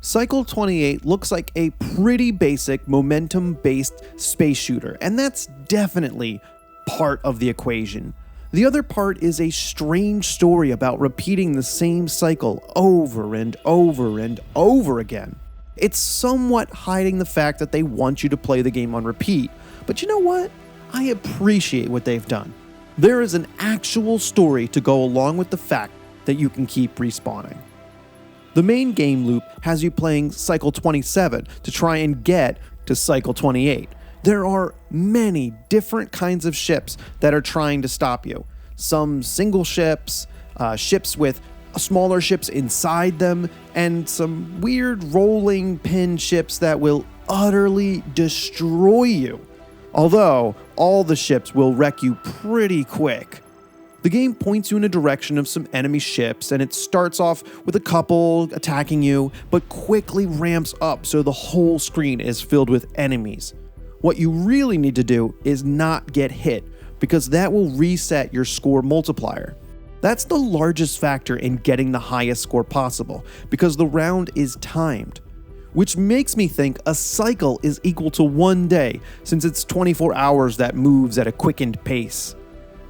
Cycle 28 looks like a pretty basic momentum-based space shooter, and that's definitely part of the equation. The other part is a strange story about repeating the same cycle over and over and over again. It's somewhat hiding the fact that they want you to play the game on repeat, but you know what? I appreciate what they've done. There is an actual story to go along with the fact that you can keep respawning. The main game loop has you playing Cycle 27 to try and get to Cycle 28. There are many different kinds of ships that are trying to stop you. Some single ships, ships with smaller ships inside them, and some weird rolling pin ships that will utterly destroy you. Although, all the ships will wreck you pretty quick. The game points you in a direction of some enemy ships, and it starts off with a couple attacking you, but quickly ramps up so the whole screen is filled with enemies. What you really need to do is not get hit, because that will reset your score multiplier. That's the largest factor in getting the highest score possible, because the round is timed. Which makes me think a cycle is equal to 1 day, since it's 24 hours that moves at a quickened pace.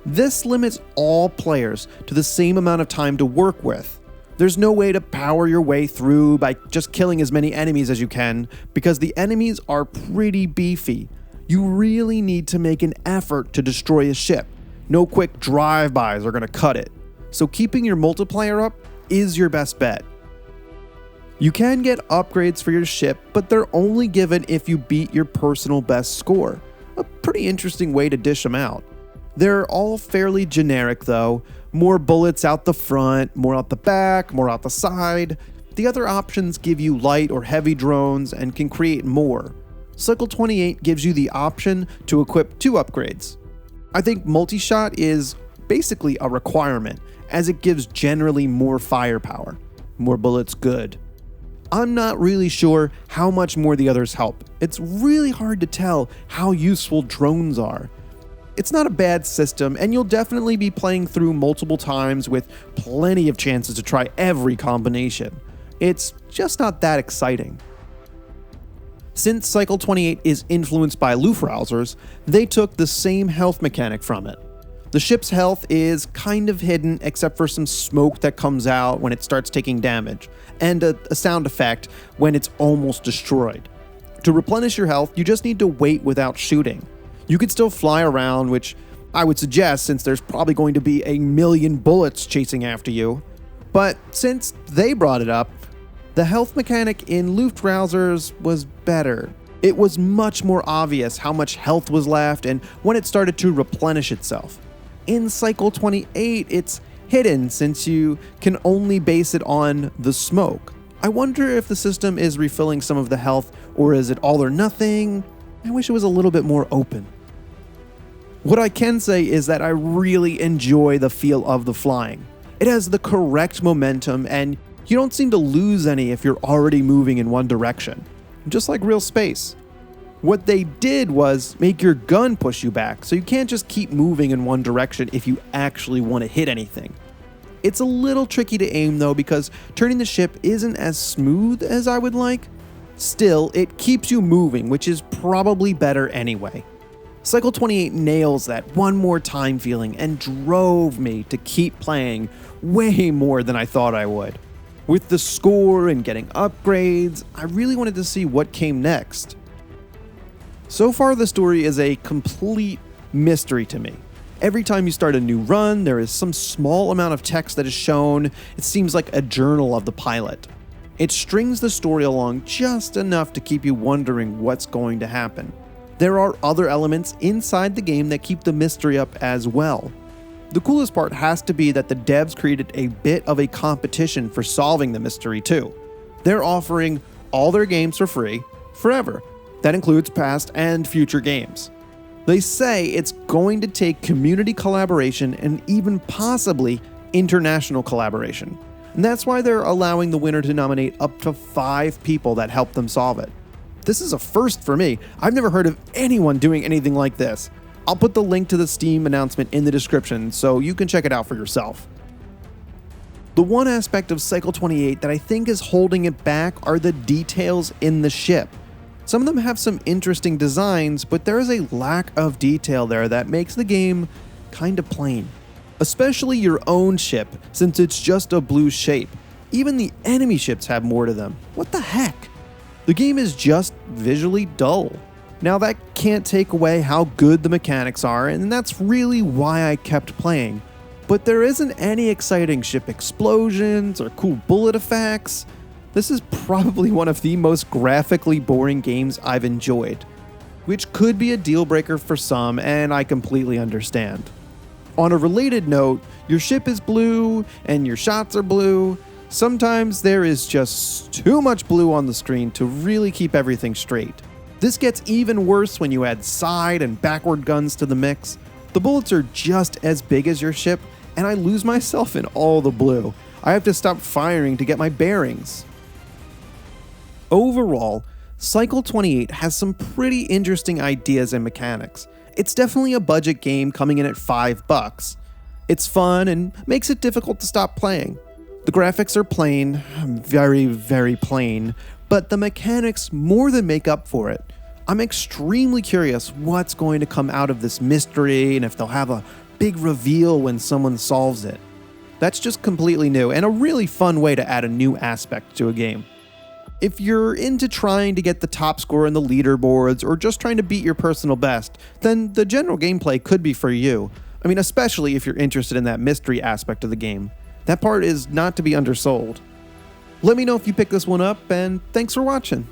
This limits all players to the same amount of time to work with. There's no way to power your way through by just killing as many enemies as you can, because the enemies are pretty beefy. You really need to make an effort to destroy a ship. No quick drive-bys are going to cut it. So keeping your multiplier up is your best bet. You can get upgrades for your ship, but they're only given if you beat your personal best score. A pretty interesting way to dish them out. They're all fairly generic though. More bullets out the front, more out the back, more out the side. The other options give you light or heavy drones and can create more. Cycle 28 gives you the option to equip 2 upgrades. I think multi-shot is basically a requirement, as it gives generally more firepower. More bullets good. I'm not really sure how much more the others help. It's really hard to tell how useful drones are. It's not a bad system, and you'll definitely be playing through multiple times with plenty of chances to try every combination. It's just not that exciting. Since Cycle 28 is influenced by Luftrausers, they took the same health mechanic from it. The ship's health is kind of hidden except for some smoke that comes out when it starts taking damage, and a sound effect when it's almost destroyed. To replenish your health, you just need to wait without shooting. You could still fly around, which I would suggest since there's probably going to be a million bullets chasing after you. But since they brought it up, the health mechanic in Luftrausers was better. It was much more obvious how much health was left and when it started to replenish itself. In Cycle 28, it's hidden since you can only base it on the smoke. I wonder if the system is refilling some of the health, or is it all or nothing? I wish it was a little bit more open. What I can say is that I really enjoy the feel of the flying. It has the correct momentum, and you don't seem to lose any if you're already moving in one direction, just like real space. What they did was make your gun push you back, so you can't just keep moving in one direction if you actually want to hit anything. It's a little tricky to aim though, because turning the ship isn't as smooth as I would like. Still, it keeps you moving, which is probably better anyway. Cycle 28 nails that one more time feeling and drove me to keep playing way more than I thought I would. With the score and getting upgrades, I really wanted to see what came next. So far, the story is a complete mystery to me. Every time you start a new run, there is some small amount of text that is shown. It seems like a journal of the pilot. It strings the story along just enough to keep you wondering what's going to happen. There are other elements inside the game that keep the mystery up as well. The coolest part has to be that the devs created a bit of a competition for solving the mystery too. They're offering all their games for free, forever. That includes past and future games. They say it's going to take community collaboration and even possibly international collaboration. And that's why they're allowing the winner to nominate up to 5 people that help them solve it. This is a first for me. I've never heard of anyone doing anything like this. I'll put the link to the Steam announcement in the description so you can check it out for yourself. The one aspect of Cycle 28 that I think is holding it back are the details in the ship. Some of them have some interesting designs, but there is a lack of detail there that makes the game kind of plain. Especially your own ship, since it's just a blue shape. Even the enemy ships have more to them. What the heck? The game is just visually dull. Now that can't take away how good the mechanics are, and that's really why I kept playing. But there isn't any exciting ship explosions or cool bullet effects. This is probably one of the most graphically boring games I've enjoyed, which could be a deal breaker for some, and I completely understand. On a related note, your ship is blue and your shots are blue. Sometimes there is just too much blue on the screen to really keep everything straight. This gets even worse when you add side and backward guns to the mix. The bullets are just as big as your ship, and I lose myself in all the blue. I have to stop firing to get my bearings. Overall, Cycle 28 has some pretty interesting ideas and mechanics. It's definitely a budget game coming in at $5. It's fun and makes it difficult to stop playing. The graphics are plain, very, very plain, but the mechanics more than make up for it. I'm extremely curious what's going to come out of this mystery and if they'll have a big reveal when someone solves it. That's just completely new and a really fun way to add a new aspect to a game. If you're into trying to get the top score in the leaderboards or just trying to beat your personal best, then the general gameplay could be for you. I mean, especially if you're interested in that mystery aspect of the game. That part is not to be undersold. Let me know if you pick this one up, and thanks for watching.